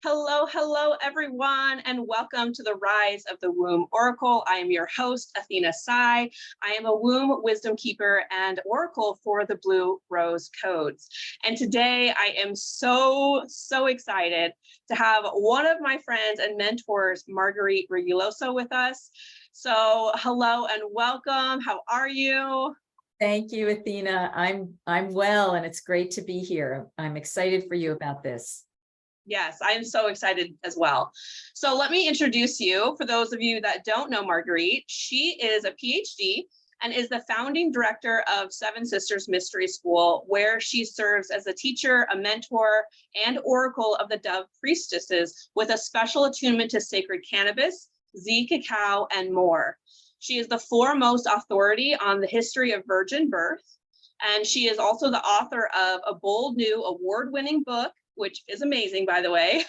Hello, hello, everyone, and welcome to the Rise of the Womb Oracle. I am your host, Athena Sai. I am a womb wisdom keeper and oracle for the Blue Rose Codes. And today I am so excited to have one of my friends and mentors, Marguerite Rigoglioso, with us. So hello and welcome. How are you? Thank you, Athena. I'm well, and it's great to be here. I'm excited for you about this. Yes, I am so excited as well. So let me introduce you. For those of you that don't know Marguerite, she is a PhD and is the founding director of Seven Sisters Mystery School, where she serves as a teacher, a mentor, and oracle of the Dove Priestesses with a special attunement to Sacred Cannabis, Cacao, and more. She is the foremost authority on the history of virgin birth, and she is also the author of a bold new award-winning book, which is amazing, by the way,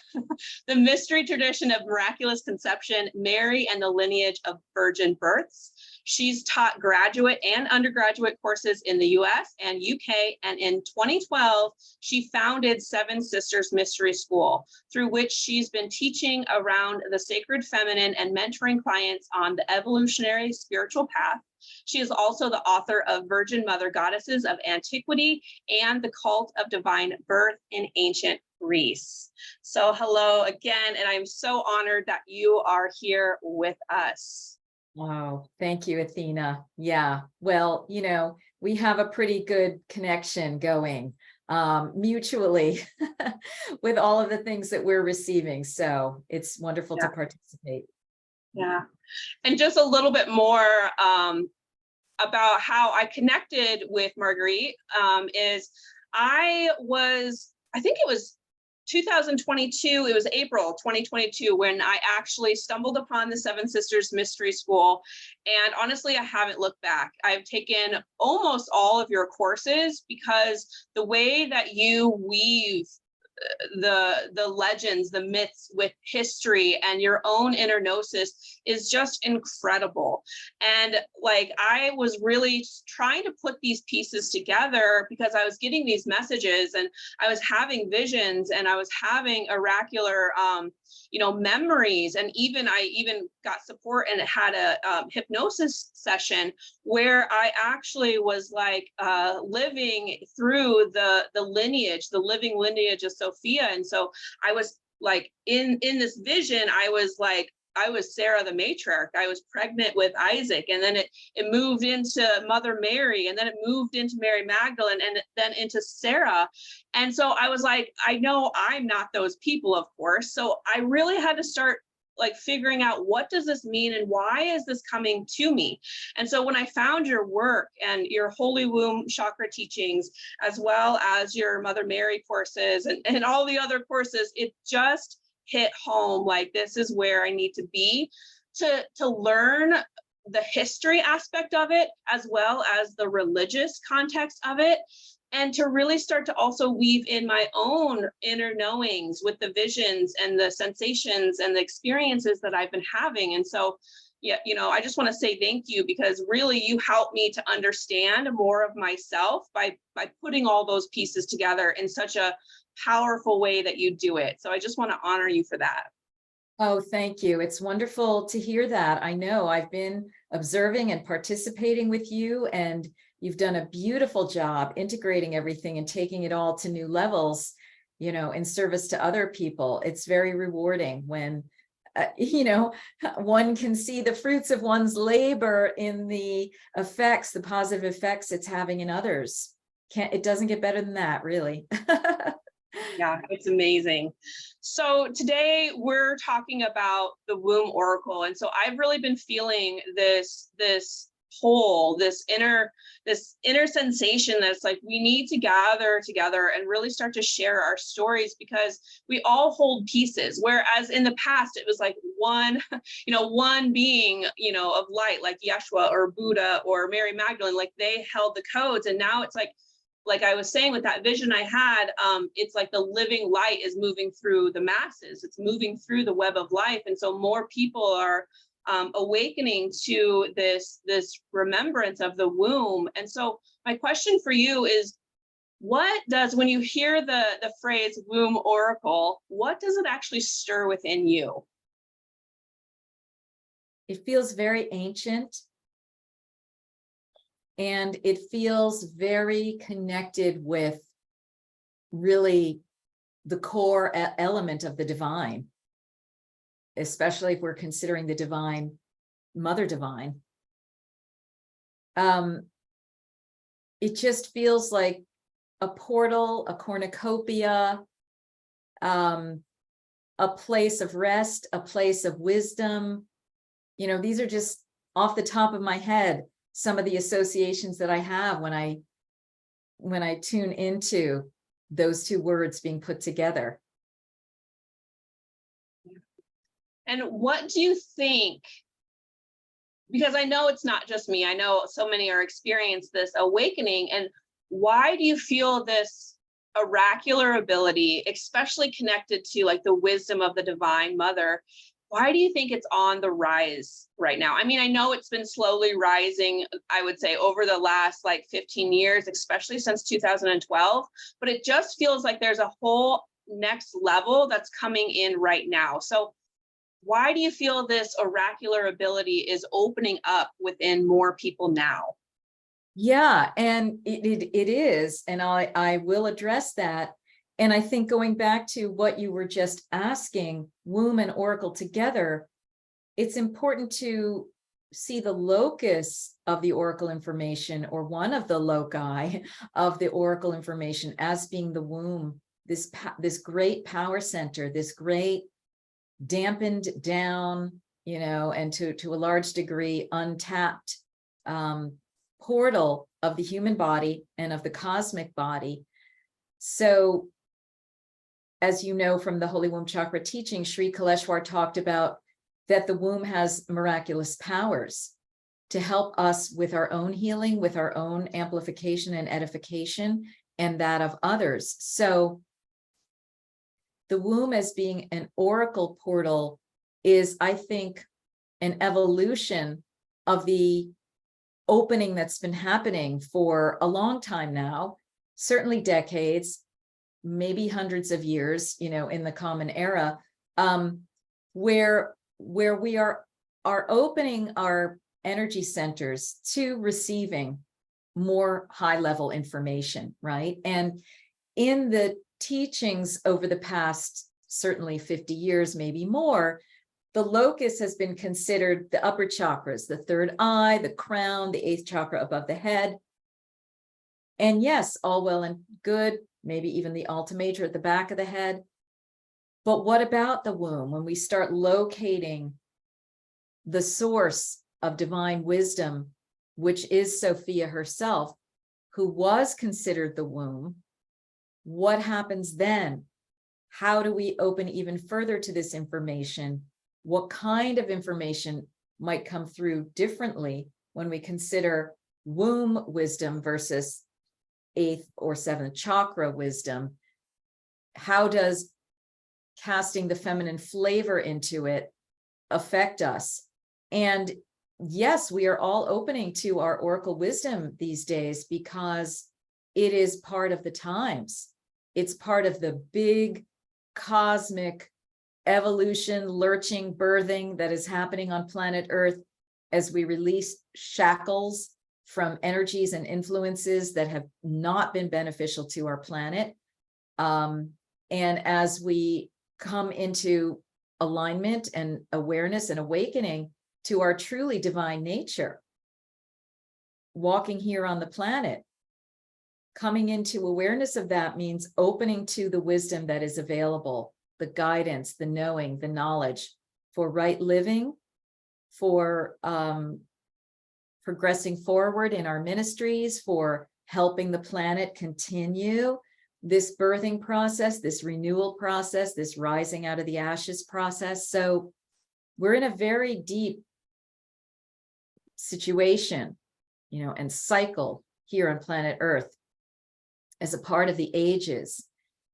The Mystery Tradition of Miraculous Conception, Mary and the Lineage of Virgin Births. She's taught graduate and undergraduate courses in the US and UK, and in 2012, she founded Seven Sisters Mystery School, through which she's been teaching around the sacred feminine and mentoring clients on the evolutionary spiritual path. She is also the author of Virgin Mother Goddesses of Antiquity and the Cult of Divine Birth in Ancient Greece. So hello again, and I'm so honored that you are here with us. Wow, thank you, Athena. Yeah, well, we have a pretty good connection going mutually with all of the things that we're receiving. So it's wonderful to participate. Yeah, and just a little bit more about how I connected with Marguerite is I think it was 2022, it was April 2022 when I actually stumbled upon the Seven Sisters Mystery School. And honestly, I haven't looked back. I've taken almost all of your courses because the way that you weave the legends, the myths with history and your own inner gnosis is just incredible. And like, I was really trying to put these pieces together because I was getting these messages and I was having visions and I was having oracular memories, and I even got support and had a hypnosis session where I actually was like living through the living lineage of Sophia. And so I was like in this vision, I was Sarah the matriarch. I was pregnant with Isaac, and then it moved into Mother Mary, and then it moved into Mary Magdalene, and then into Sarah. And so I was like, I know I'm not those people, of course. So I really had to start like figuring out, what does this mean and why is this coming to me? And so when I found your work and your Holy Womb chakra teachings, as well as your Mother Mary courses and all the other courses, it just hit home, like this is where I need to be to learn the history aspect of it, as well as the religious context of it, and to really start to also weave in my own inner knowings with the visions and the sensations and the experiences that I've been having. And so, yeah, I just want to say thank you, because really you helped me to understand more of myself by putting all those pieces together in such a powerful way that you do it. So I just want to honor you for that. Oh, thank you. It's wonderful to hear that. I know I've been observing and participating with you, and you've done a beautiful job integrating everything and taking it all to new levels, in service to other people. It's very rewarding when, one can see the fruits of one's labor in the effects, the positive effects it's having in others. It doesn't get better than that, really. Yeah, it's amazing. So today we're talking about the womb oracle. And so I've really been feeling this pull, this inner sensation that's like, we need to gather together and really start to share our stories, because we all hold pieces. Whereas in the past, it was like one being, of light, like Yeshua or Buddha or Mary Magdalene, like they held the codes. And now it's like I was saying with that vision I had, it's like the living light is moving through the masses. It's moving through the web of life. And so more people are awakening to this remembrance of the womb. And so my question for you is, when you hear the phrase womb oracle, what does it actually stir within you? It feels very ancient, and it feels very connected with really the core element of the divine, especially if we're considering the divine, Mother Divine. It just feels like a portal, a cornucopia, a place of rest, a place of wisdom. You know, these are just off the top of my head, some of the associations that I have when I tune into those two words being put together. And what do you think? Because I know it's not just me. I know so many are experiencing this awakening. And why do you feel this oracular ability, especially connected to like the wisdom of the Divine Mother? Why do you think it's on the rise right now? I mean, I know it's been slowly rising, I would say, over the last like 15 years, especially since 2012, but it just feels like there's a whole next level that's coming in right now. So why do you feel this oracular ability is opening up within more people now? Yeah, and it is, and I will address that. And I think going back to what you were just asking, womb and oracle together, it's important to see the locus of the oracle information, or one of the loci of the oracle information, as being the womb, this great power center, this great dampened down, you know, and to a large degree untapped portal of the human body and of the cosmic body. So, as you know from the Holy Womb Chakra teaching, Sri Kaleshwar talked about that the womb has miraculous powers to help us with our own healing, with our own amplification and edification, and that of others. So the womb as being an oracle portal is, I think, an evolution of the opening that's been happening for a long time now, certainly decades, maybe hundreds of years, you know, in the common era, where we are opening our energy centers to receiving more high-level information, right? And in the teachings over the past, certainly 50 years, maybe more, the locus has been considered the upper chakras, the third eye, the crown, the eighth chakra above the head. And yes, all well and good, maybe even the alta major at the back of the head. But what about the womb? When we start locating the source of divine wisdom, which is Sophia herself, who was considered the womb, what happens then? How do we open even further to this information? What kind of information might come through differently when we consider womb wisdom versus eighth or seventh chakra wisdom? How does casting the feminine flavor into it affect us? And yes, we are all opening to our oracle wisdom these days because it is part of the times. It's part of the big cosmic evolution, lurching, birthing that is happening on planet Earth as we release shackles from energies and influences that have not been beneficial to our planet. And as we come into alignment and awareness and awakening to our truly divine nature, walking here on the planet, coming into awareness of that means opening to the wisdom that is available, the guidance, the knowing, the knowledge for right living, for progressing forward in our ministries, for helping the planet continue this birthing process, this renewal process, this rising out of the ashes process. So we're in a very deep situation, you know, and cycle here on planet Earth as a part of the ages.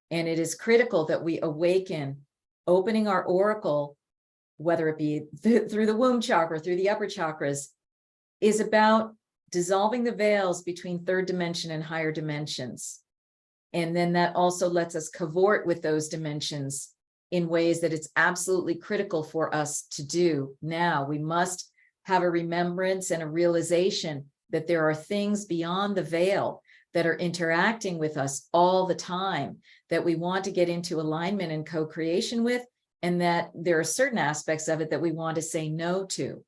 And it is critical that we awaken, opening our oracle, whether it be through the womb chakra, through the upper chakras, is about dissolving the veils between third dimension and higher dimensions. And then that also lets us cavort with those dimensions in ways that it's absolutely critical for us to do now. We must have a remembrance and a realization that there are things beyond the veil that are interacting with us all the time that we want to get into alignment and co-creation with, and that there are certain aspects of it that we want to say no to.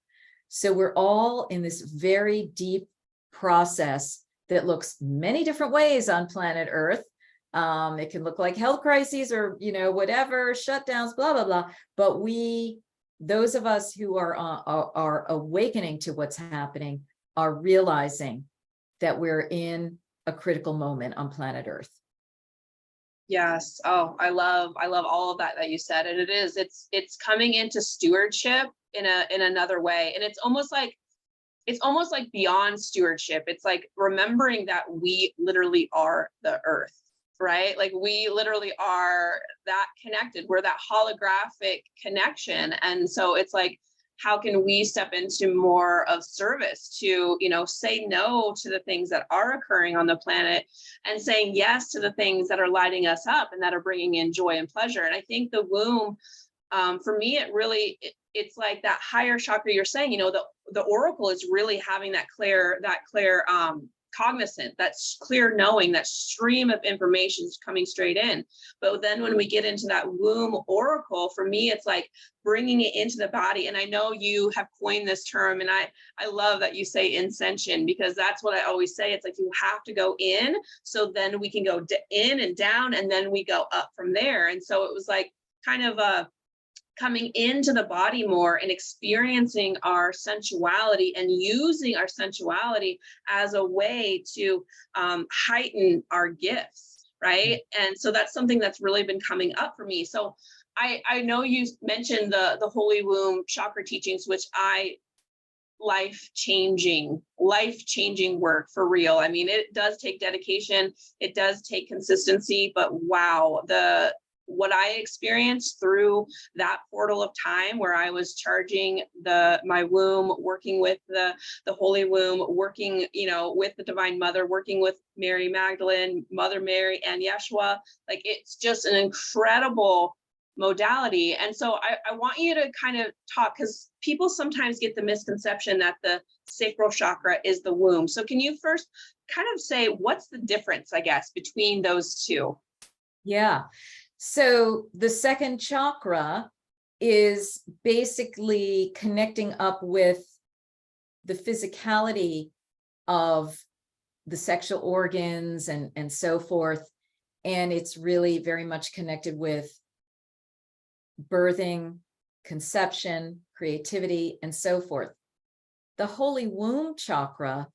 So we're all in this very deep process that looks many different ways on planet Earth. It can look like health crises or, whatever, shutdowns, blah, blah, blah. But those of us who are awakening to what's happening are realizing that we're in a critical moment on planet Earth. Yes. Oh, I love all of that you said. And it's coming into stewardship in another way. And it's almost like beyond stewardship. It's like remembering that we literally are the earth, right? Like we literally are that connected. We're that holographic connection. And so it's like, how can we step into more of service to, say no to the things that are occurring on the planet and saying yes to the things that are lighting us up and that are bringing in joy and pleasure. And I think the womb, for me, it's like that higher chakra you're saying, the oracle is really having that clear cognizant, that clear knowing, that stream of information is coming straight in. But then when we get into that womb oracle, for me, it's like bringing it into the body. And I know you have coined this term, and I love that you say ascension, because that's what I always say. It's like you have to go in, so then we can go in and down, and then we go up from there. And so it was like kind of coming into the body more and experiencing our sensuality and using our sensuality as a way to heighten our gifts, right? And so that's something that's really been coming up for me. So I know you mentioned the Holy Womb chakra teachings, which life-changing work for real. I mean, it does take dedication, it does take consistency, but wow, what I experienced through that portal of time where I was charging my womb, working with the Holy Womb, working, with the Divine Mother, working with Mary Magdalene, Mother Mary, and Yeshua, like it's just an incredible modality. And so I want you to kind of talk, because people sometimes get the misconception that the sacral chakra is the womb. So can you first kind of say what's the difference, I guess, between those two? Yeah. So the second chakra is basically connecting up with the physicality of the sexual organs and so forth. And it's really very much connected with birthing, conception, creativity, and so forth. The Holy Womb chakra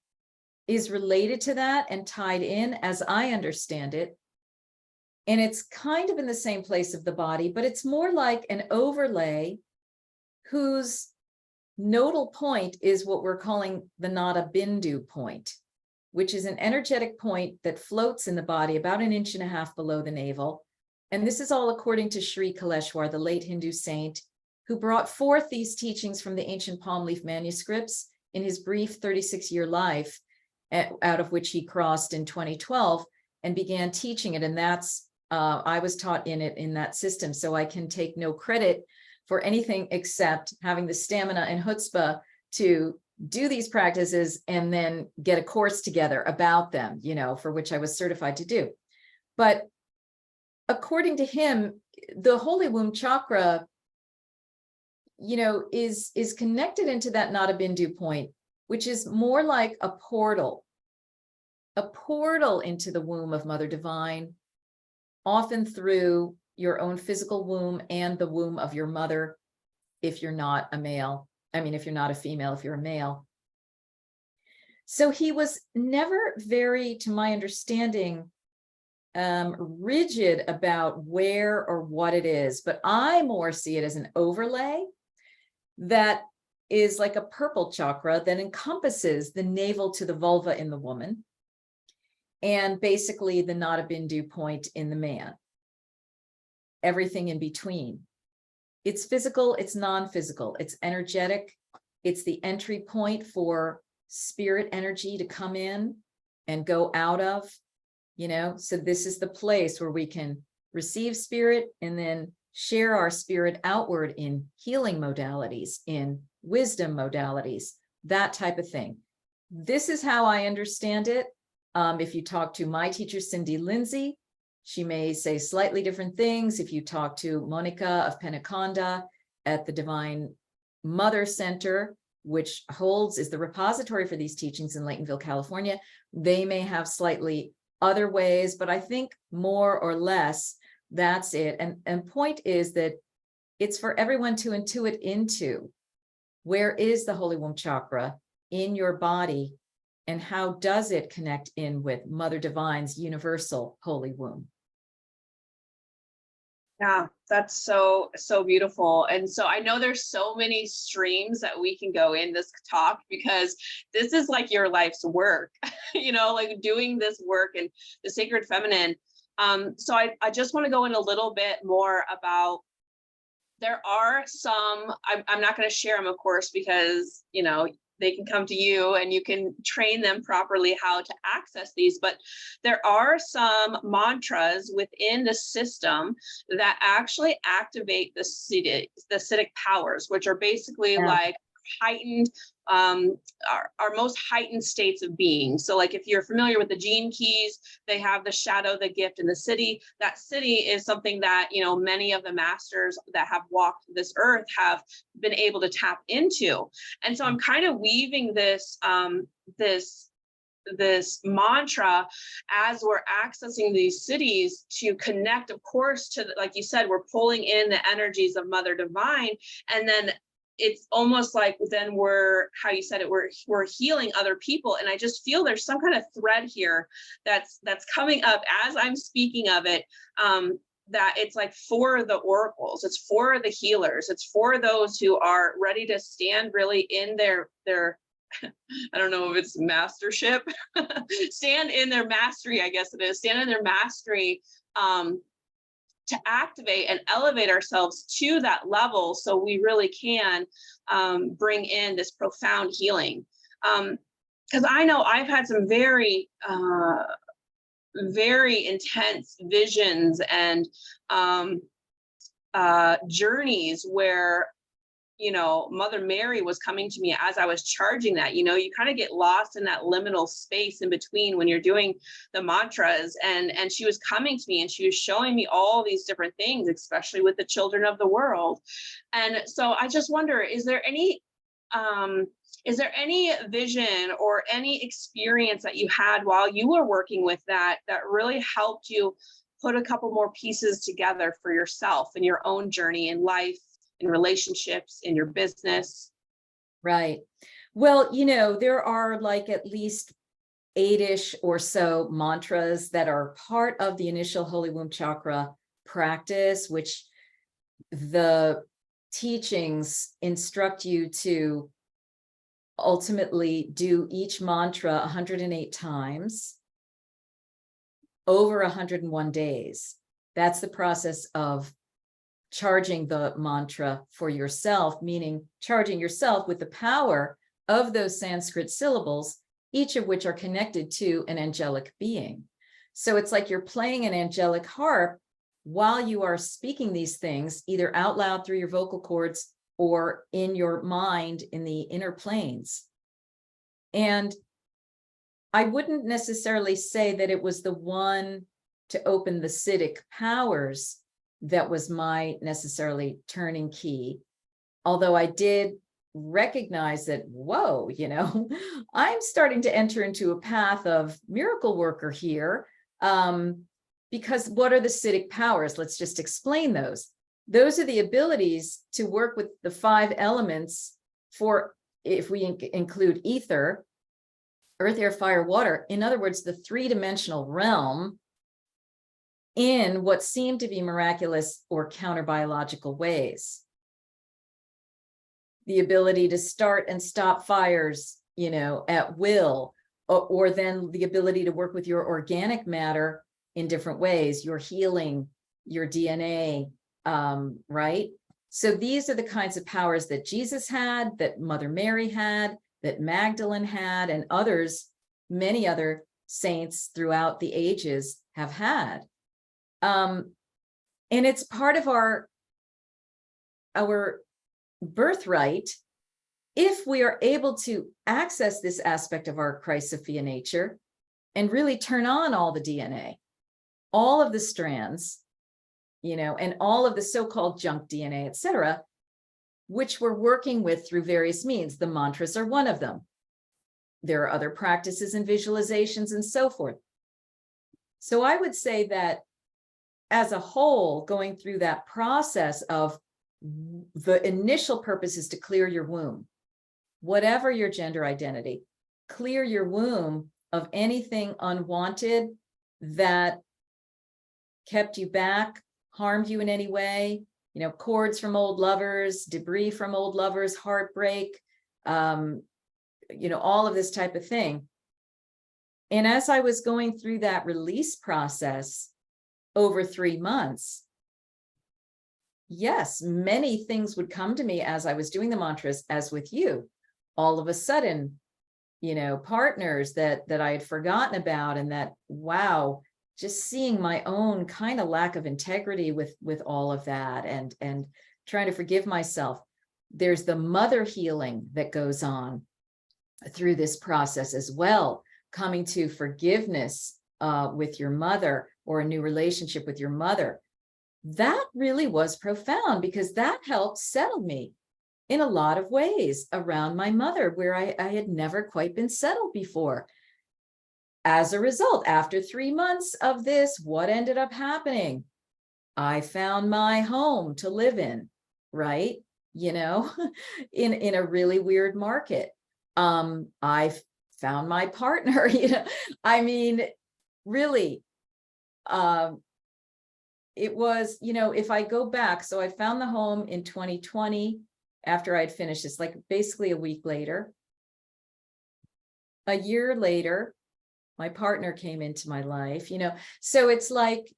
is related to that and tied in, as I understand it. And it's kind of in the same place of the body, but it's more like an overlay whose nodal point is what we're calling the Nada Bindu point, which is an energetic point that floats in the body about 1.5 inches below the navel. And this is all according to Sri Kaleshwar, the late Hindu saint, who brought forth these teachings from the ancient palm leaf manuscripts in his brief 36-year life, out of which he crossed in 2012 and began teaching it. And that's I was taught in that system, so I can take no credit for anything except having the stamina and chutzpah to do these practices and then get a course together about them, for which I was certified to do. But according to him, the Holy Womb chakra, is connected into that Nada Bindu point, which is more like a portal into the womb of Mother Divine, often through your own physical womb and the womb of your mother, if you're not a male. If you're not a female, if you're a male. So he was never very, to my understanding, rigid about where or what it is, but I more see it as an overlay that is like a purple chakra that encompasses the navel to the vulva in the woman, and basically the Nada Bindu point in the man, everything in between. It's physical, it's non-physical, it's energetic, it's the entry point for spirit energy to come in and go out of. So this is the place where we can receive spirit and then share our spirit outward in healing modalities, in wisdom modalities, that type of thing. This is how I understand it. If you talk to my teacher, Cindy Lindsay, she may say slightly different things. If you talk to Monica of Penaconda at the Divine Mother Center, which is the repository for these teachings in Laytonville, California, they may have slightly other ways, but I think more or less that's it. And point is that it's for everyone to intuit into where is the Holy Womb chakra in your body, and how does it connect in with Mother Divine's universal Holy Womb? Yeah, that's so beautiful. And so I know there's so many streams that we can go in this talk, because this is like your life's work, like doing this work and the sacred feminine. So I just want to go in a little bit more about, there are some, I'm not going to share them, of course, because, they can come to you and you can train them properly how to access these. But there are some mantras within the system that actually activate the Siddhic powers, which are basically like heightened, our most heightened states of being. So like if you're familiar with the gene keys, they have the shadow, the gift, and the city. That city is something that, many of the masters that have walked this earth have been able to tap into. And so I'm kind of weaving this, this mantra as we're accessing these cities to connect, of course, to, like you said, we're pulling in the energies of Mother Divine, and then it's almost like then we're, how you said it, we're healing other people. And I just feel there's some kind of thread here that's coming up as I'm speaking of it, that it's like for the oracles, it's for the healers, it's for those who are ready to stand really in their I don't know if it's mastership, stand in their mastery, I guess it is, stand in their mastery, to activate and elevate ourselves to that level, so we really can bring in this profound healing. Because I know I've had some very, very intense visions and journeys where, Mother Mary was coming to me as I was charging that. You kind of get lost in that liminal space in between when you're doing the mantras, and she was coming to me and she was showing me all these different things, especially with the children of the world. And so I just wonder, is there any vision or any experience that you had while you were working with that really helped you put a couple more pieces together for yourself in your own journey in life, in relationships, in your business? Right. Well, there are like at least 8-ish or so mantras that are part of the initial Holy Womb chakra practice, which the teachings instruct you to ultimately do each mantra 108 times over 101 days. That's the process of charging the mantra for yourself, meaning charging yourself with the power of those Sanskrit syllables, each of which are connected to an angelic being. So it's like you're playing an angelic harp while you are speaking these things, either out loud through your vocal cords or in your mind in the inner planes. And I wouldn't necessarily say that it was the one to open the Siddhic powers that was my necessarily turning key, although I did recognize that, whoa, I'm starting to enter into a path of miracle worker here, because what are the Siddhic powers? Let's just explain those. Those are the abilities to work with the 5 elements, for, if we include ether, earth, air, fire, water, in other words, the 3-dimensional realm, in what seem to be miraculous or counter-biological ways. The ability to start and stop fires, at will, or then the ability to work with your organic matter in different ways, your healing, your DNA, right? So these are the kinds of powers that Jesus had, that Mother Mary had, that Magdalene had, and others, many other saints throughout the ages have had. And it's part of our birthright if we are able to access this aspect of our Christ Sophia nature and really turn on all the DNA, all of the strands, and all of the so-called junk DNA, etc., which we're working with through various means. The mantras are one of them. There are other practices and visualizations and so forth. So I would say that as a whole, going through that process of the initial purpose is to clear your womb, whatever your gender identity, clear your womb of anything unwanted that kept you back, harmed you in any way, cords from old lovers, debris from old lovers, heartbreak, all of this type of thing. And as I was going through that release process over 3 months, yes, many things would come to me as I was doing the mantras, as with you. All of a sudden, partners that I had forgotten about, and that, wow, just seeing my own kind of lack of integrity with all of that, and trying to forgive myself. There's the mother healing that goes on through this process as well, coming to forgiveness with your mother, or a new relationship with your mother. That really was profound, because that helped settle me in a lot of ways around my mother, where I had never quite been settled before. As a result, after 3 months of this, what ended up happening? I found my home to live in, right? In a really weird market. I found my partner, I mean, really, it was, if I go back, so I found the home in 2020 after I'd finished this, like basically a week later. A year later, my partner came into my life, so it's like,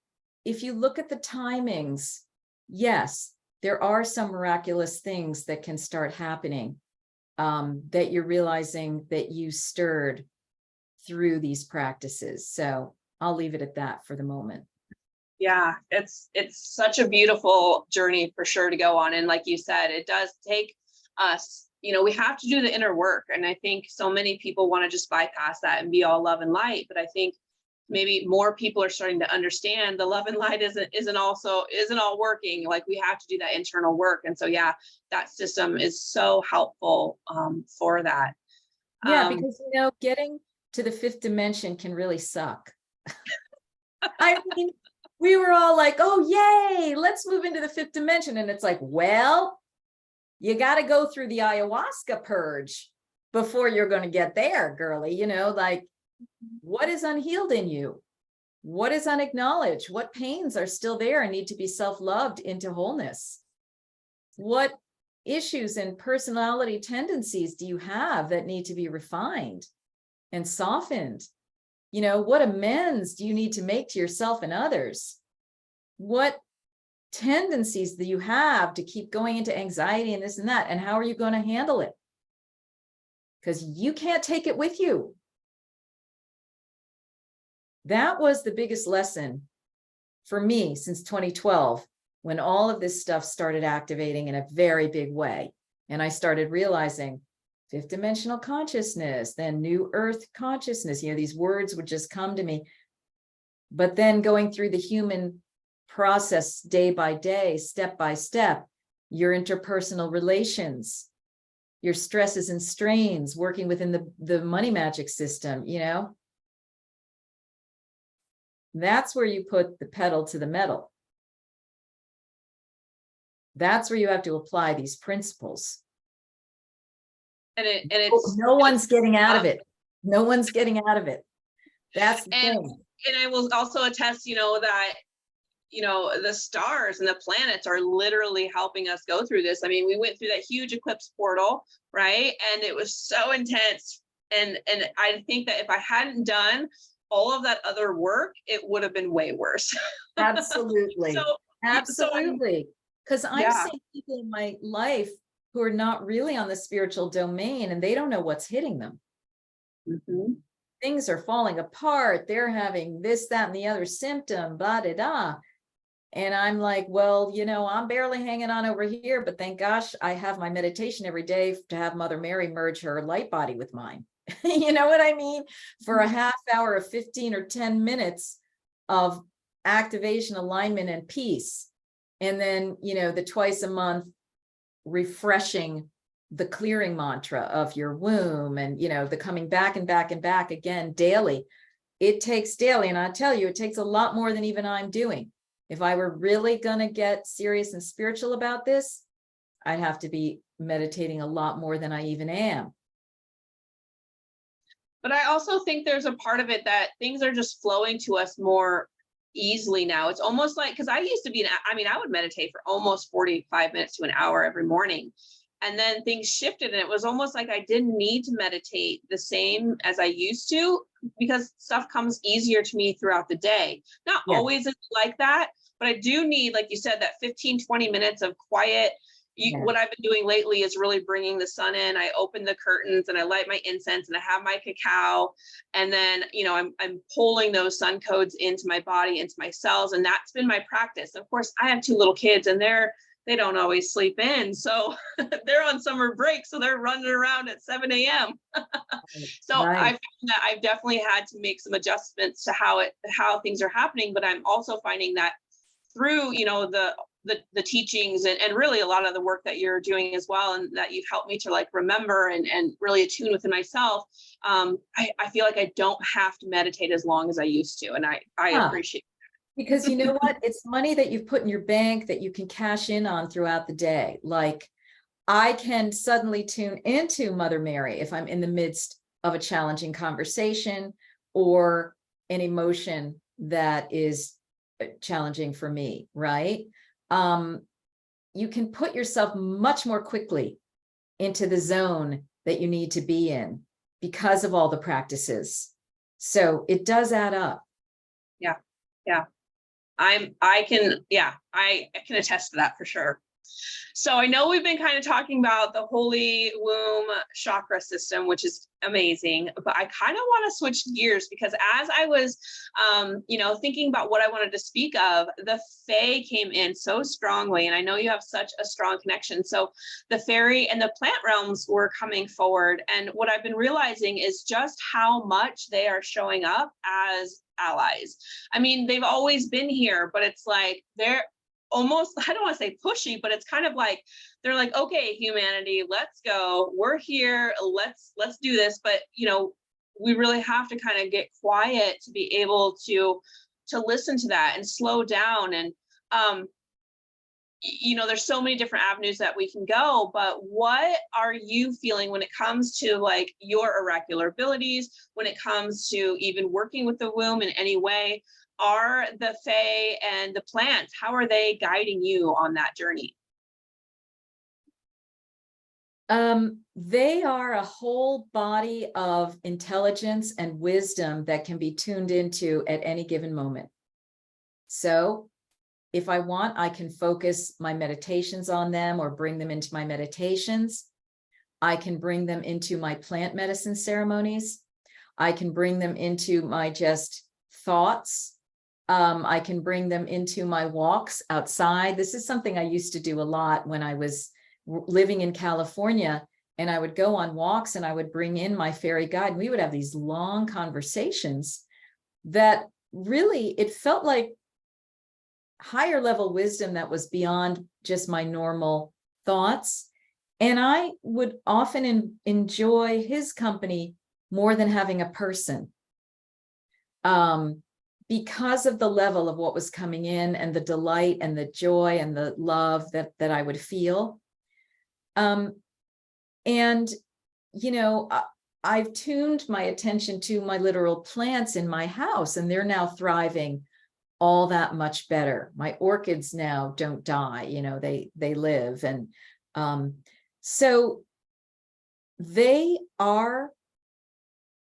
if you look at the timings, yes, there are some miraculous things that can start happening, that you're realizing that you stirred through these practices. So I'll leave it at that for the moment. Yeah, it's such a beautiful journey for sure to go on. And like you said, it does take us, we have to do the inner work. And I think so many people want to just bypass that and be all love and light. But I think maybe more people are starting to understand the love and light isn't all working. Like, we have to do that internal work. And so, yeah, that system is so helpful for that. Yeah, because, getting to the 5th dimension can really suck. I mean, we were all like, oh, yay, let's move into the 5th dimension. And it's like, well, you got to go through the ayahuasca purge before you're going to get there, girly. Like, what is unhealed in you? What is unacknowledged? What pains are still there and need to be self-loved into wholeness? What issues and personality tendencies do you have that need to be refined and softened? What amends do you need to make to yourself and others? What tendencies do you have to keep going into anxiety and this and that? And how are you going to handle it? Because you can't take it with you. That was the biggest lesson for me since 2012, when all of this stuff started activating in a very big way. And I started realizing 5th dimensional consciousness, then new earth consciousness, these words would just come to me. But then going through the human process day by day, step by step, your interpersonal relations, your stresses and strains, working within the money magic system, that's where you put the pedal to the metal. That's where you have to apply these principles. And it's no one's getting out of it. No one's getting out of it. That's the thing. And I will also attest, that, the stars and the planets are literally helping us go through this. I mean, we went through that huge eclipse portal, right? And it was so intense. And I think that if I hadn't done all of that other work, it would have been way worse. Absolutely. Absolutely. Because I'm seeing people in my life who are not really on the spiritual domain, and they don't know what's hitting them. Mm-hmm. things are falling apart. They're having this, that, and the other symptom, blah, da, da. And I'm like, well, I'm barely hanging on over here, but thank gosh, I have my meditation every day to have Mother Mary merge her light body with mine. You know what I mean? For a half hour of 15 or 10 minutes of activation, alignment, and peace. And then, the twice a month refreshing the clearing mantra of your womb, and, the coming back and back and back again daily. It takes daily. And I tell you, it takes a lot more than even I'm doing. If I were really going to get serious and spiritual about this, I'd have to be meditating a lot more than I even am. But I also think there's a part of it that things are just flowing to us more easily now. It's almost like, because I used to be, I would meditate for almost 45 minutes to an hour every morning. And then things shifted, and it was almost like I didn't need to meditate the same as I used to, because stuff comes easier to me throughout the day. Not always like that, but I do need, like you said, that 15, 20 minutes of quiet. What I've been doing lately is really bringing the sun in. I open the curtains and I light my incense and I have my cacao. And then, I'm pulling those sun codes into my body, into my cells. And that's been my practice. Of course, I have 2 little kids, and they don't always sleep in. So they're on summer break. So they're running around at 7 a.m. So I found that I've definitely had to make some adjustments to how things are happening. But I'm also finding that through, the teachings and really a lot of the work that you're doing as well, and that you've helped me to like remember and really attune within myself. I feel like I don't have to meditate as long as I used to. And I appreciate it. Because you know what? It's money that you've put in your bank that you can cash in on throughout the day. Like, I can suddenly tune into Mother Mary if I'm in the midst of a challenging conversation or an emotion that is challenging for me, right? You can put yourself much more quickly into the zone that you need to be in because of all the practices. So it does add up. Yeah. I can attest to that for sure. So I know we've been kind of talking about the holy womb chakra system, which is amazing, but I kind of want to switch gears, because as I was, thinking about what I wanted to speak of, the Fae came in so strongly, and I know you have such a strong connection. So the fairy and the plant realms were coming forward, and what I've been realizing is just how much they are showing up as allies. I mean, they've always been here, but it's like they're almost, I don't want to say pushy, but it's kind of like they're like, okay, humanity, let's go, we're here, let's do this. But we really have to kind of get quiet to be able to listen to that and slow down. And there's so many different avenues that we can go, but what are you feeling when it comes to like your oracular abilities, when it comes to even working with the womb in any way? Are the Fae and the plants, how are they guiding you on that journey? They are a whole body of intelligence and wisdom that can be tuned into at any given moment. So if I want, I can focus my meditations on them or bring them into my meditations. I can bring them into my plant medicine ceremonies. I can bring them into my just thoughts. I can bring them into my walks outside. This is something I used to do a lot when I was living in California, and I would go on walks and I would bring in my fairy guide. We would have these long conversations that really, it felt like higher level wisdom that was beyond just my normal thoughts. And I would often enjoy his company more than having a person. Because of the level of what was coming in and the delight and the joy and the love that I would feel. And, I've tuned my attention to my literal plants in my house, and they're now thriving all that much better. My orchids now don't die, they live. And so they are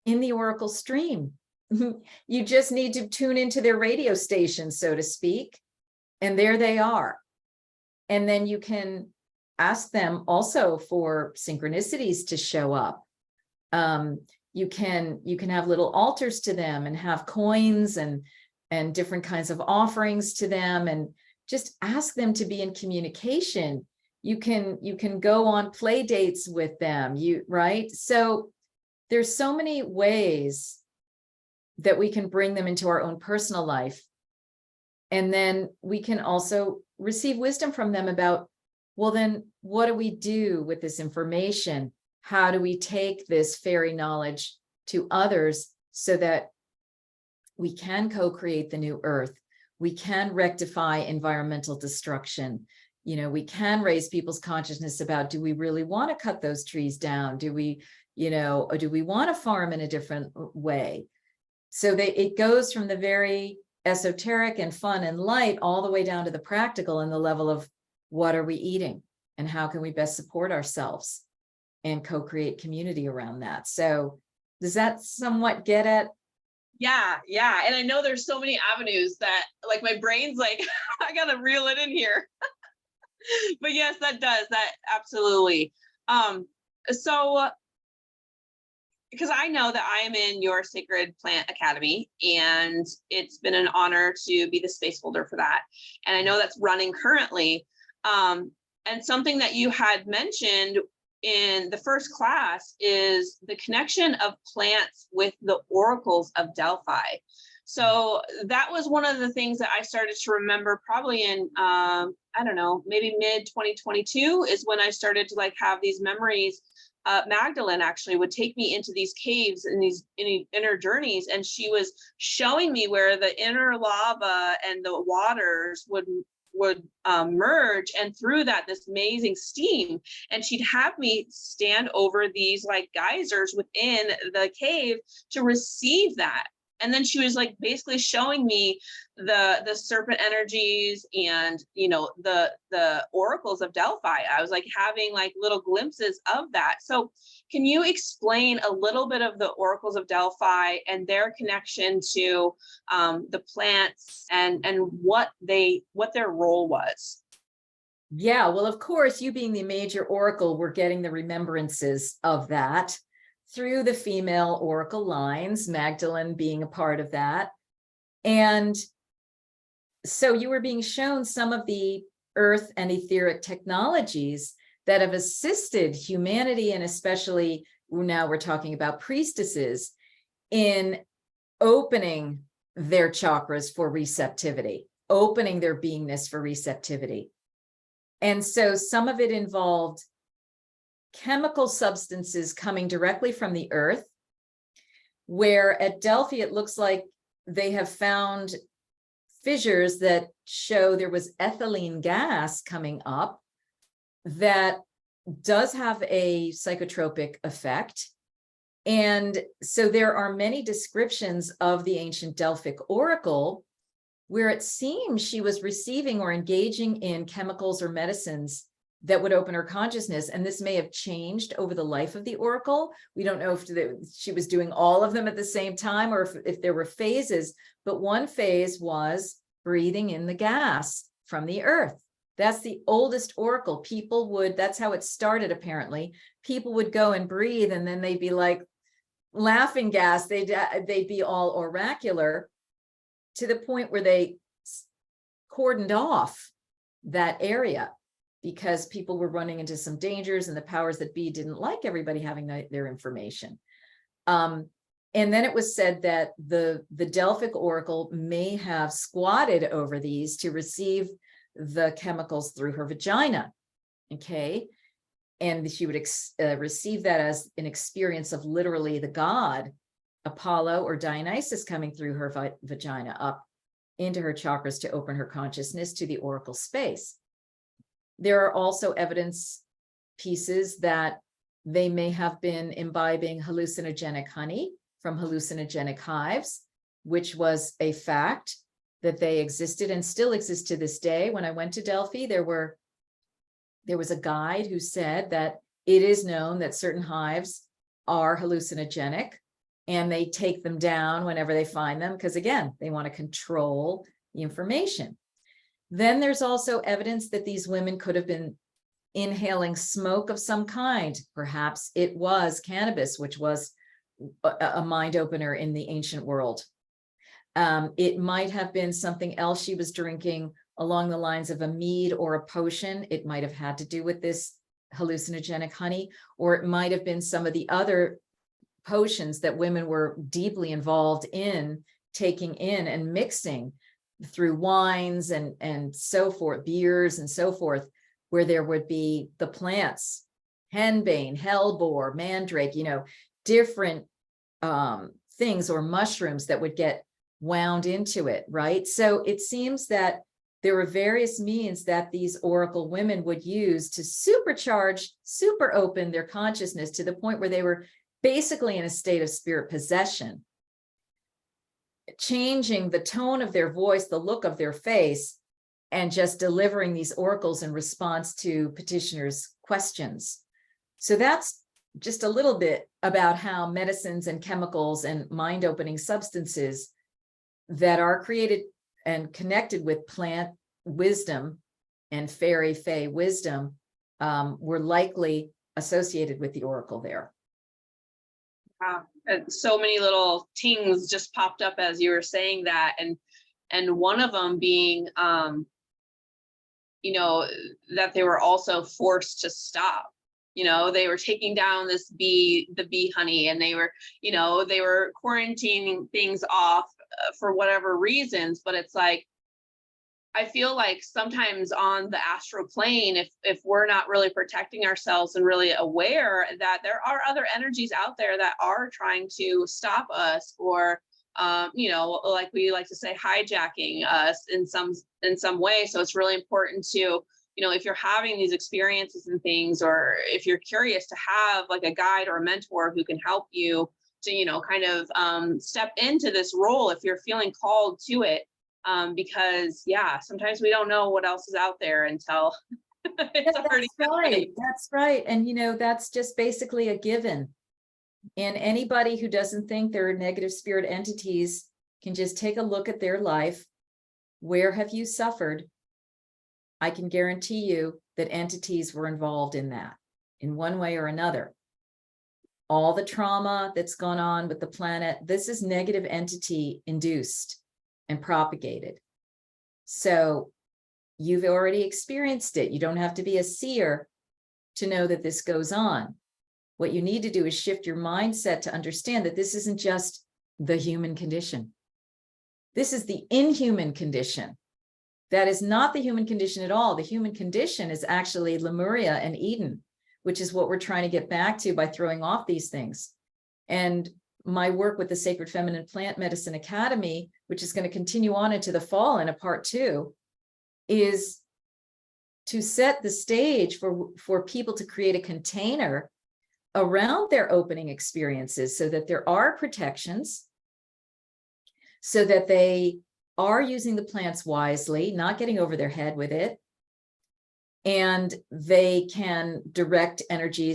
in the oracle stream. You just need to tune into their radio station, so to speak, and there they are. And then you can ask them also for synchronicities to show up. you can have little altars to them and have coins and different kinds of offerings to them, and just ask them to be in communication. You can go on play dates with them, right? So there's so many ways that we can bring them into our own personal life. And then we can also receive wisdom from them about, well, then what do we do with this information? How do we take this fairy knowledge to others so that we can co-create the new earth? We can rectify environmental destruction. We can raise people's consciousness about, do we really want to cut those trees down? Do we, or do we want to farm in a different way? So it goes from the very esoteric and fun and light all the way down to the practical and the level of what are we eating and how can we best support ourselves and co-create community around that. So does that somewhat get at? Yeah. And I know there's so many avenues that like my brain's like, I gotta reel it in here. But yes, that absolutely. So because I know that I am in your Sacred Plant Academy, and it's been an honor to be the space holder for that. And I know that's running currently. And something that you had mentioned in the first class is the connection of plants with the oracles of Delphi. So that was one of the things that I started to remember probably in, I don't know, maybe mid 2022 is when I started to like have these memories. Magdalene actually would take me into these caves and these inner journeys, and she was showing me where the inner lava and the waters would merge, and through that this amazing steam, and she'd have me stand over these like geysers within the cave to receive that. And then she was like basically showing me the serpent energies and the oracles of Delphi. I was like having like little glimpses of that. So can you explain a little bit of the oracles of Delphi and their connection to the plants and what their role was? Yeah, well, of course, you being the major oracle, we're getting the remembrances of that through the female oracle lines, Magdalene being a part of that. And so you were being shown some of the earth and etheric technologies that have assisted humanity, and especially now we're talking about priestesses, in opening their chakras for receptivity, opening their beingness for receptivity. And so some of it involved chemical substances coming directly from the earth, where at Delphi, it looks like they have found fissures that show there was ethylene gas coming up that does have a psychotropic effect. And so there are many descriptions of the ancient Delphic oracle where it seems she was receiving or engaging in chemicals or medicines that would open her consciousness. And this may have changed over the life of the oracle. We don't know if she was doing all of them at the same time or if there were phases, but one phase was breathing in the gas from the earth. That's the oldest oracle. That's how it started apparently. People would go and breathe and then they'd be like laughing gas. They'd be all oracular to the point where they cordoned off that area, because people were running into some dangers and the powers that be didn't like everybody having their information. And then it was said that the Delphic oracle may have squatted over these to receive the chemicals through her vagina, okay? And she would receive that as an experience of literally the god Apollo or Dionysus coming through her vagina up into her chakras to open her consciousness to the oracle space. There are also evidence pieces that they may have been imbibing hallucinogenic honey from hallucinogenic hives, which was a fact that they existed and still exist to this day. When I went to Delphi, there was a guide who said that it is known that certain hives are hallucinogenic and they take them down whenever they find them, because again, they want to control the information. Then there's also evidence that these women could have been inhaling smoke of some kind. Perhaps it was cannabis, which was a mind opener in the ancient world. It might have been something else she was drinking along the lines of a mead or a potion. It might have had to do with this hallucinogenic honey, or it might have been some of the other potions that women were deeply involved in taking in and mixing through wines and so forth, beers and so forth, where there would be the plants, henbane, hellebore, mandrake, different things or mushrooms that would get wound into it, right? So it seems that there were various means that these oracle women would use to supercharge, super open their consciousness to the point where they were basically in a state of spirit possession, changing the tone of their voice, the look of their face, and just delivering these oracles in response to petitioners' questions. So that's just a little bit about how medicines and chemicals and mind-opening substances that are created and connected with plant wisdom and fairy fae wisdom were likely associated with the oracle there. Wow. And so many little things just popped up as you were saying that, and one of them being that they were also forced to stop. They were taking down the bee honey, and they were quarantining things off for whatever reasons. But it's like, I feel like sometimes on the astral plane, if we're not really protecting ourselves and really aware that there are other energies out there that are trying to stop us, or like we like to say, hijacking us in some way. So it's really important to, if you're having these experiences and things, or if you're curious, to have like a guide or a mentor who can help you to, kind of step into this role if you're feeling called to it. Because sometimes we don't know what else is out there until it's already right. That's right. And that's just basically a given. And anybody who doesn't think there are negative spirit entities can just take a look at their life. Where have you suffered? I can guarantee you that entities were involved in that in one way or another. All the trauma that's gone on with the planet, this is negative entity induced and propagated. So you've already experienced it. You don't have to be a seer to know that this goes on. What you need to do is shift your mindset to understand that this isn't just the human condition. This is the inhuman condition. That is not the human condition at all. The human condition is actually Lemuria and Eden, which is what we're trying to get back to by throwing off these things. And my work with the Sacred Feminine Plant Medicine Academy, which is going to continue on into the fall in a part 2, is to set the stage for people to create a container around their opening experiences so that there are protections, so that they are using the plants wisely, not getting over their head with it, and they can direct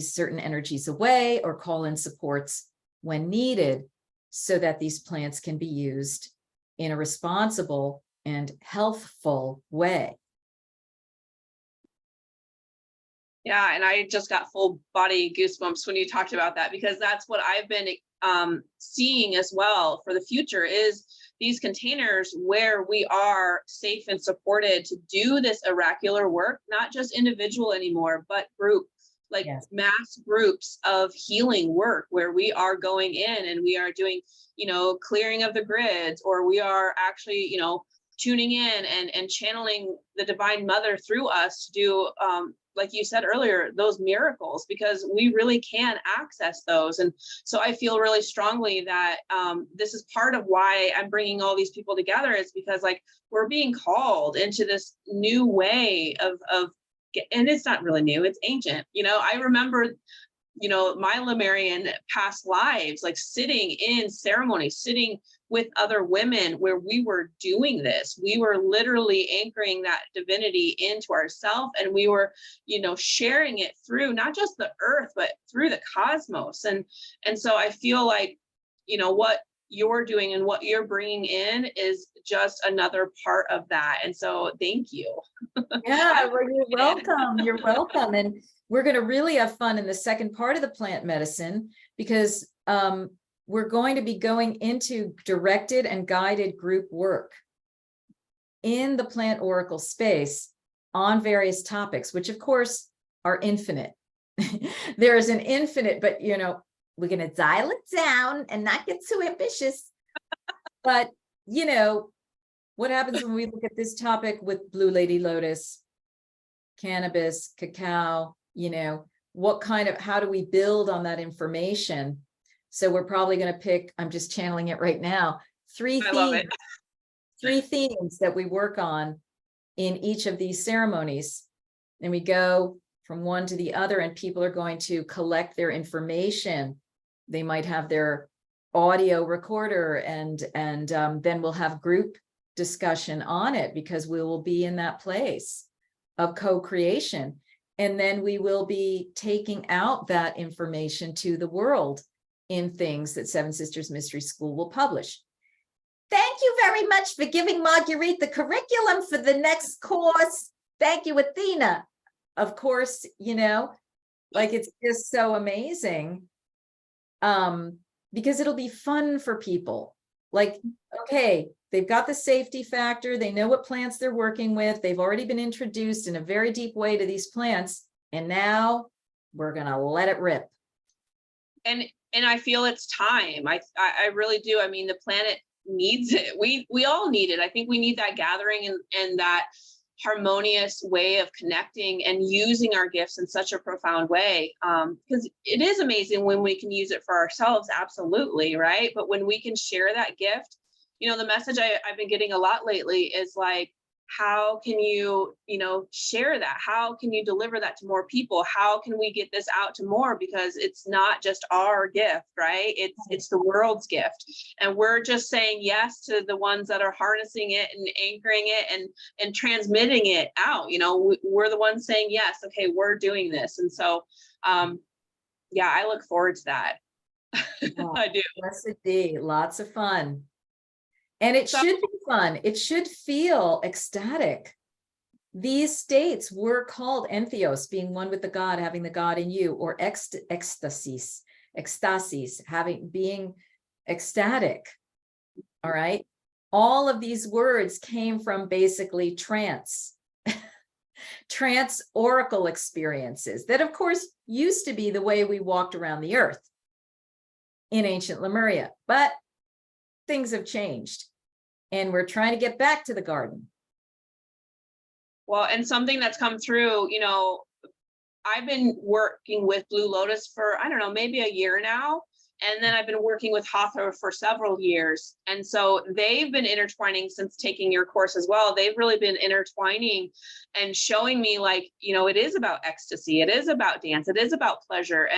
certain energies away, or call in supports when needed, so that these plants can be used in a responsible and healthful way. Yeah, and I just got full body goosebumps when you talked about that, because that's what I've been seeing as well for the future, is these containers where we are safe and supported to do this oracular work, not just individual anymore, but group, like yes, mass groups of healing work, where we are going in and we are doing, clearing of the grids, or we are actually, tuning in and channeling the Divine Mother through us to do, like you said earlier, those miracles, because we really can access those. And so I feel really strongly that this is part of why I'm bringing all these people together, is because like we're being called into this new way of and it's not really new, it's ancient. I remember, my Lemurian past lives, like sitting in ceremony, sitting with other women where we were doing this. We were literally anchoring that divinity into ourselves, and we were, sharing it through not just the earth, but through the cosmos. And so I feel like, what you're doing and what you're bringing in is just another part of that. And so thank you. Yeah, well, you're welcome. You're welcome. And we're going to really have fun in the second part of the plant medicine, because we're going to be going into directed and guided group work in the plant oracle space on various topics, which of course are infinite. There is an infinite, but you know, we're going to dial it down and not get too ambitious. But you know, what happens when we look at this topic with Blue Lady Lotus, cannabis, cacao, you know, what kind of, how do we build on that information? So we're probably going to pick, I'm just channeling it right now, three themes that we work on in each of these ceremonies. And we go from one to the other, and people are going to collect their information. They might have their audio recorder, and then we'll have group discussion on it, because we will be in that place of co-creation. And then we will be taking out that information to the world in things that Seven Sisters Mystery School will publish. Thank you very much for giving Marguerite the curriculum for the next course. Thank you, Athena. Of course, you know, like, it's just so amazing, because it'll be fun for people. Like, okay, they've got the safety factor. They know what plants they're working with. They've already been introduced in a very deep way to these plants. And now we're going to let it rip. And I feel it's time. I really do. I mean, the planet needs it. We all need it. I think we need that gathering and that harmonious way of connecting and using our gifts in such a profound way. Because it is amazing when we can use it for ourselves, absolutely, right? But when we can share that gift, you know, the message I've been getting a lot lately is like, how can you, you know, share that? How can you deliver that to more people? How can we get this out to more? Because it's not just our gift, right? It's the world's gift. And we're just saying yes to the ones that are harnessing it and anchoring it and transmitting it out. You know, we're the ones saying, yes, okay, we're doing this. And so, yeah, I look forward to that. Oh, I do. blessed be, lots of fun. And it should be fun. It should feel ecstatic. These states were called entheos, being one with the God, having the God in you, or ecstasis, being ecstatic. All right. All of these words came from basically trance, trance oracle experiences that, of course, used to be the way we walked around the earth in ancient Lemuria, but things have changed. And we're trying to get back to the garden. Well, and something that's come through, you know, I've been working with Blue Lotus for, I don't know, maybe a year now. And then I've been working with Hathor for several years. And so they've been intertwining since taking your course as well. They've really been intertwining and showing me, like, you know, it is about ecstasy. It is about dance. It is about pleasure.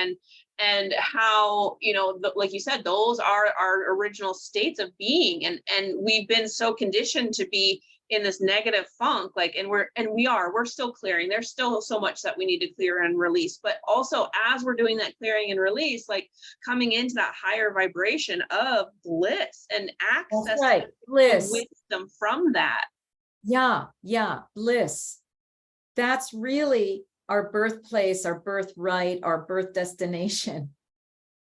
And how, you know, like you said, those are our original states of being. And we've been so conditioned to be in this negative funk, like, and we're still clearing. There's still so much that we need to clear and release. But also, as we're doing that clearing and release, like, coming into that higher vibration of bliss and access to bliss, wisdom from that. Yeah, bliss. That's really our birthplace, our birthright, our birth destination.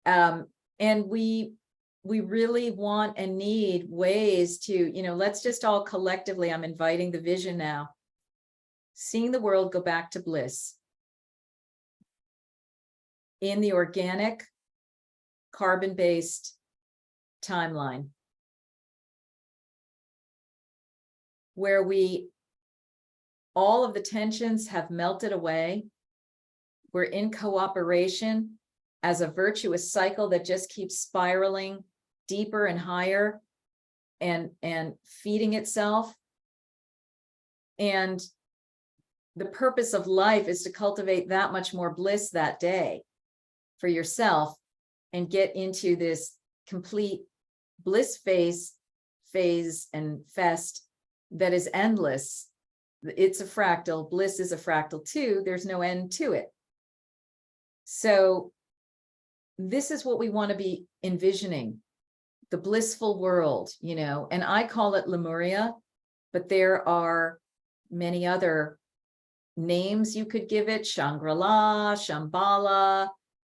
And we really want and need ways to, you know, let's just all collectively, I'm inviting the vision now, seeing the world go back to bliss in the organic, carbon-based timeline, where all of the tensions have melted away. We're in cooperation as a virtuous cycle that just keeps spiraling deeper and higher and feeding itself. And the purpose of life is to cultivate that much more bliss that day for yourself and get into this complete bliss phase and fest that is endless. It's a fractal. Bliss is a fractal too. There's no end to it. So this is what we want to be envisioning, the blissful world, you know, and I call it Lemuria, but there are many other names you could give it, Shangri-La, Shambhala,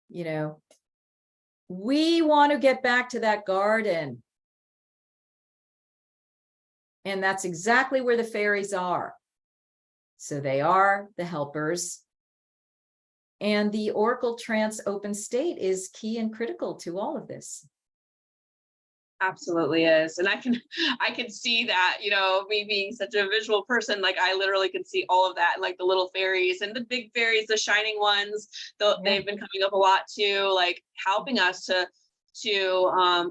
you know, We want to get back to that garden. And that's exactly where the fairies are. So they are the helpers. And the Oracle Trance open state is key and critical to all of this. Absolutely is. And I can see that, you know, me being such a visual person, like I literally can see all of that, like the little fairies and the big fairies, the shining ones, they've been coming up a lot too, like helping us to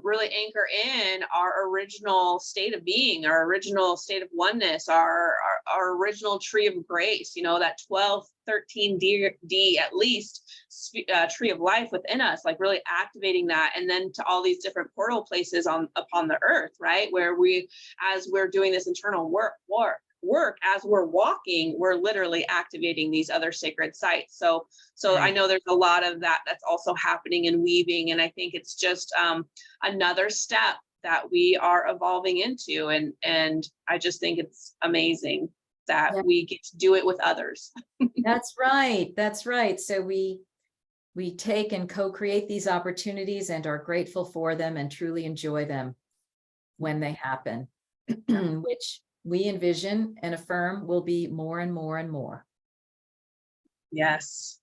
really anchor in our original state of being, our original state of oneness, our original tree of grace, you know, that 12-13 D at least tree of life within us, like really activating that, and then to all these different portal places upon the earth, right, where we, as we're doing this internal work as we're walking, we're literally activating these other sacred sites. So Right. I know there's a lot of that that's also happening and weaving, and I think it's just another step that we are evolving into, and I just think it's amazing that we get to do it with others. That's right. That's right. So we take and co-create these opportunities and are grateful for them and truly enjoy them when they happen, which we envision and affirm will be more and more and more. Yes.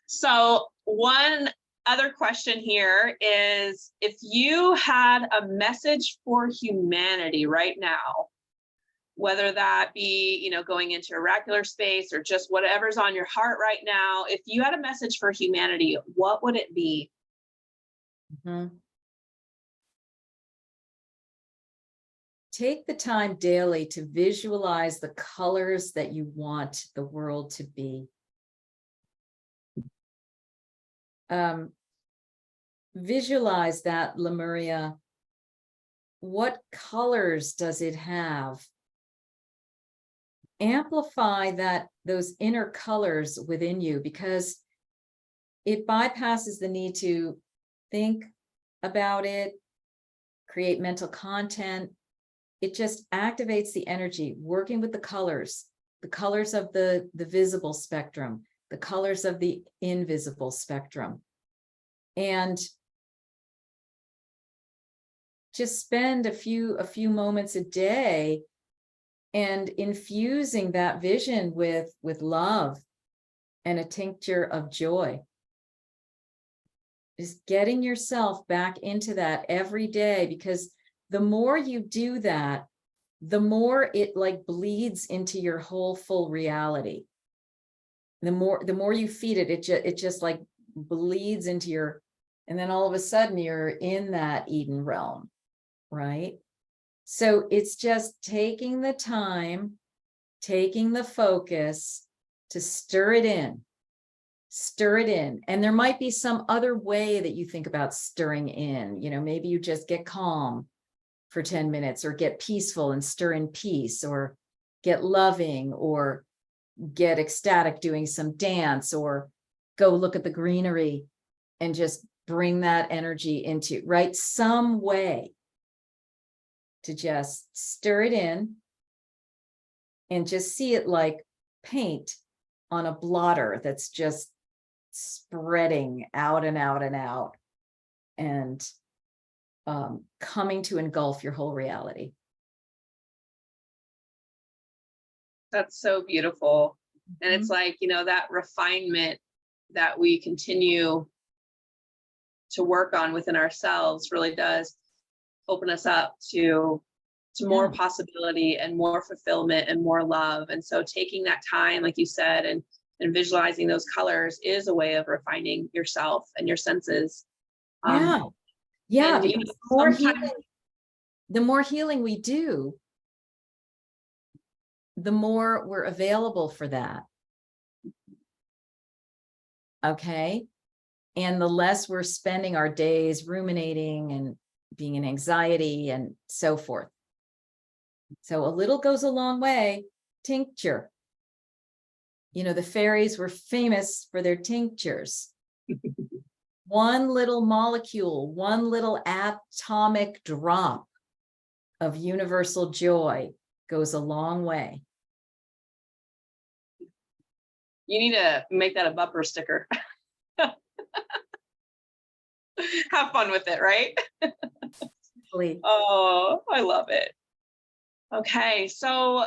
So one other question here is, if you had a message for humanity right now, whether that be, you know, going into oracular space or just whatever's on your heart right now, if you had a message for humanity, what would it be? Take the time daily to visualize the colors that you want the world to be. Visualize that, Lemuria. What colors does it have? Amplify those inner colors within you, because it bypasses the need to think about it, create mental content. It just activates the energy, working with the colors of the visible spectrum, the colors of the invisible spectrum. And just spend a few moments a day and infusing that vision with love and a tincture of joy. Just getting yourself back into that every day, because the more you do that, the more it like bleeds into your whole full reality. The more you feed it, it just like bleeds into your, and then all of a sudden you're in that Eden realm, right? So it's just taking the time, taking the focus to stir it in. And there might be some other way that you think about stirring in, you know, maybe you just get calm for 10 minutes, or get peaceful and stir in peace, or get loving, or get ecstatic doing some dance, or go look at the greenery and just bring that energy into, right? Some way to just stir it in and just see it like paint on a blotter that's just spreading out and out and out, and coming to engulf your whole reality. That's so beautiful. And it's like, you know, that refinement that we continue to work on within ourselves really does open us up to more possibility and more fulfillment and more love. And so taking that time, like you said, and visualizing those colors is a way of refining yourself and your senses. And, because the more healing we do, the more we're available for that. Okay. And the less we're spending our days ruminating and being in anxiety and so forth. So a little goes a long way. Tincture. You know, the fairies were famous for their tinctures. One little molecule, one little atomic drop of universal joy goes a long way. You need to make that a bumper sticker. Have fun with it, right? Please. Oh, I love it. Okay, so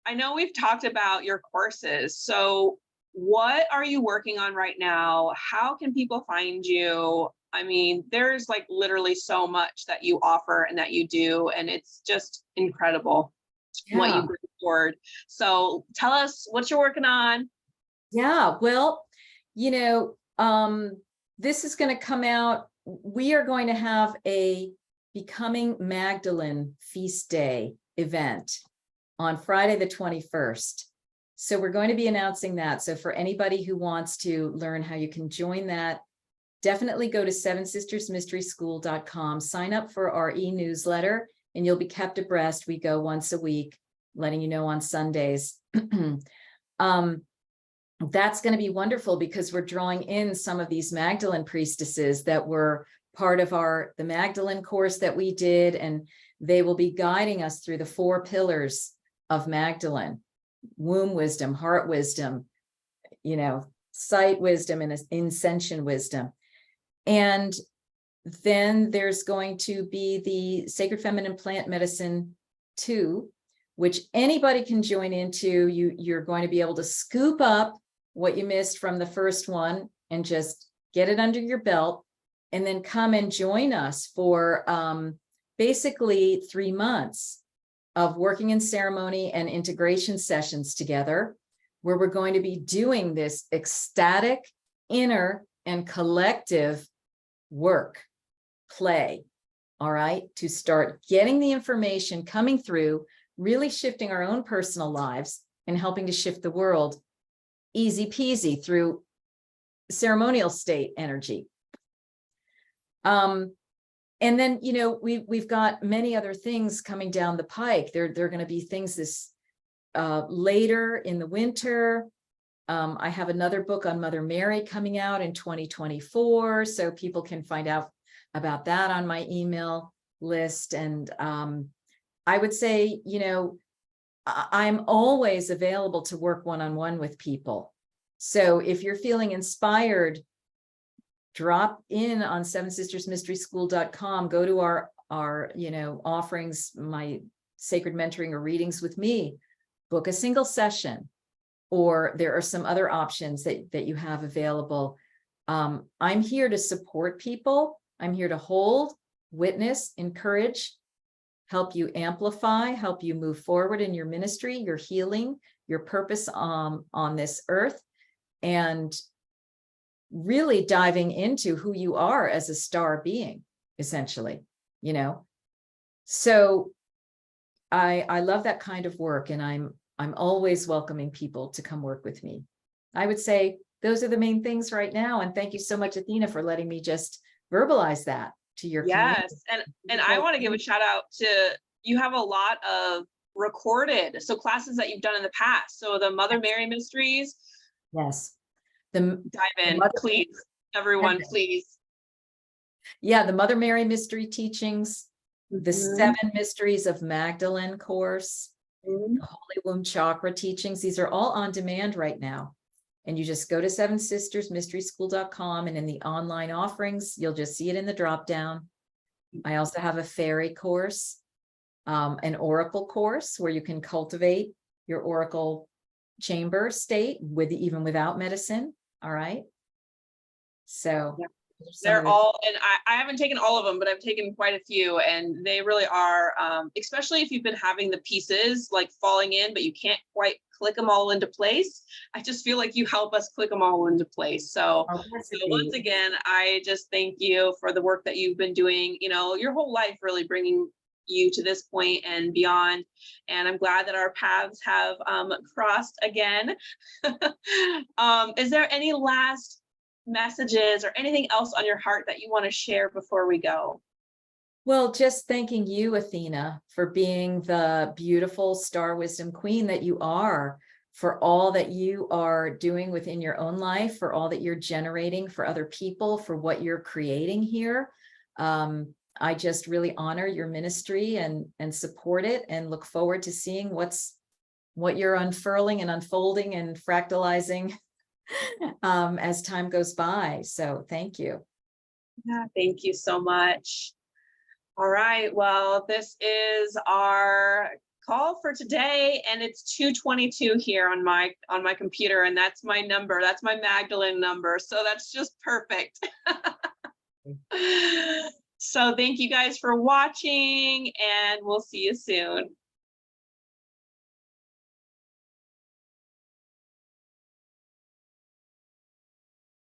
I know we've talked about your courses. So what are you working on right now? How can people find you? I mean, there's like literally so much that you offer and that you do, and it's just incredible what you Yeah. bring forward. So tell us what you're working on. Yeah. Well, you know, this is going to come out. We are going to have a Becoming Magdalene Feast Day event on Friday, the 21st. So we're going to be announcing that. So for anybody who wants to learn how you can join that, definitely go to sevensistersmysteryschool.com, sign up for our e-newsletter, and you'll be kept abreast. We go once a week, letting you know on Sundays. That's going to be wonderful because we're drawing in some of these Magdalene priestesses that were part of the Magdalene course that we did, and they will be guiding us through the 4 pillars of Magdalene: womb wisdom, heart wisdom, sight wisdom, and ascension wisdom. And then there's going to be the Sacred Feminine Plant Medicine 2, which anybody can join into. You're going to be able to scoop up what you missed from the first one and just get it under your belt, and then come and join us for basically 3 months of working in ceremony and integration sessions together, where we're going to be doing this ecstatic, inner, and collective work, play, all right, to start getting the information coming through, really shifting our own personal lives and helping to shift the world easy peasy through ceremonial state energy. And then, we've got many other things coming down the pike. There are going to be things this later in the winter. I have another book on Mother Mary coming out in 2024, so people can find out about that on my email list. And I would say, I'm always available to work one-on-one with people. So if you're feeling inspired, drop in on sevensistersmysteryschool.com, go to our offerings, my sacred mentoring or readings with me, book a single session, or there are some other options that you have available. I'm here to support people. I'm here to hold, witness, encourage, help you amplify, help you move forward in your ministry, your healing, your purpose on this earth, and really diving into who you are as a star being, essentially, So I love that kind of work, and I'm always welcoming people to come work with me. I would say those are the main things right now. And thank you so much, Athena, for letting me just verbalize that to your community. Yes, and I want to give a shout out to, you have a lot of recorded classes that you've done in the past. So the Mother Mary Mysteries. Yes. Dive in, please, everyone, please. Yeah, the Mother Mary Mystery Teachings, the 7 Mysteries of Magdalene course, the Holy Womb Chakra teachings. These are all on demand right now. And you just go to sevensistersmysteryschool.com, and in the online offerings, you'll just see it in the drop down. I also have a fairy course, an oracle course where you can cultivate your oracle chamber state even without medicine. All right. So yeah. They're all, and I haven't taken all of them, but I've taken quite a few, and they really are, especially if you've been having the pieces like falling in, but you can't quite click them all into place. I just feel like you help us click them all into place. So once again, I just thank you for the work that you've been doing, your whole life, really bringing you to this point and beyond. And I'm glad that our paths have crossed again. Is there any last messages or anything else on your heart that you want to share before we go? Well, just thanking you, Athena, for being the beautiful star wisdom queen that you are, for all that you are doing within your own life, for all that you're generating for other people, for what you're creating here. I just really honor your ministry and support it, and look forward to seeing what you're unfurling and unfolding and fractalizing as time goes by. So thank you. Yeah, thank you so much. All right, well, this is our call for today, and it's 2:22 here on my computer, and that's my number. That's my Magdalene number, so that's just perfect. So thank you guys for watching, and we'll see you soon.